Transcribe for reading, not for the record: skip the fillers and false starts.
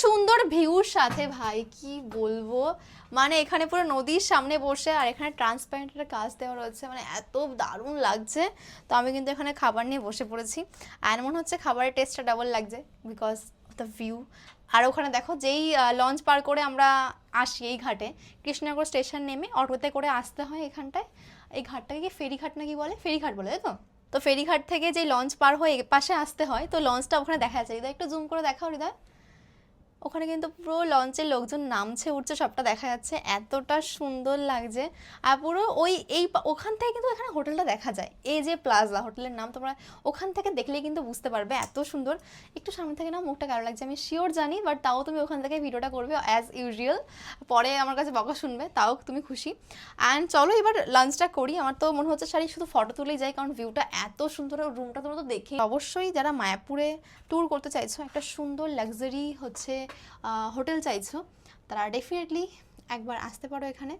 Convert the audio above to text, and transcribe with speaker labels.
Speaker 1: সুন্দর ভিউর সাথে ভাই কি বলবো, মানে এখানে পুরো নদীর সামনে বসে আর এখানে ট্রান্সপারেন্ট একটা কাজ দেওয়া রয়েছে, মানে এত দারুণ লাগছে। তো আমি কিন্তু এখানে খাবার নিয়ে বসে পড়েছি, আর মনে হচ্ছে খাবারের টেস্টটা ডাবল লাগছে বিকজ দ্য ভিউ। আর ওখানে দেখো যেই লঞ্চ পার করে আমরা আসি এই ঘাটে, কৃষ্ণনগর স্টেশন নেমে অটোতে করে আসতে হয় এখানটায়। এই ঘাটটাকে কি ফেরিঘাট নাকি বলে, ফেরিঘাট বলে, তাই তো? তো ফেরিঘাট থেকে যে লঞ্চ পার হয়ে পাশে আসতে হয়, তো লঞ্চটা ওখানে দেখা যাচ্ছে। হৃদয় একটু জুম করে দেখাও হৃদয়, ওখানে কিন্তু পুরো লঞ্চের লোকজন নামছে উঠছে সবটা দেখা যাচ্ছে, এতটা সুন্দর লাগছে। আর পুরো ওই এই ওখান থেকে কিন্তু এখানে হোটেলটা দেখা যায়, এই যে প্লাজা হোটেলের নাম, তোমরা ওখান থেকে দেখলেই কিন্তু বুঝতে পারবে এত সুন্দর। একটু সামনে থেকে না মুখটা কারো লাগছে আমি শিওর জানি, বাট তাও তুমি ওখান থেকে ভিডিওটা করবে অ্যাজ ইউজুয়াল, পরে আমার কাছে বকা শুনবে, তাও তুমি খুশি। অ্যান্ড চলো এবার লাঞ্চটা করি। আমার তো মনে হচ্ছে শাড়ি শুধু ফটো তুলেই যাই, কারণ ভিউটা এত সুন্দর, রুমটা তোমরা তো দেখি। অবশ্যই যারা মায়াপুরে ট্যুর করতে চাইছো, একটা সুন্দর লাক্সারি হচ্ছে হোটেল চাইছো, তারা ডেফিনেটলি একবার আসতে পারো এখানে।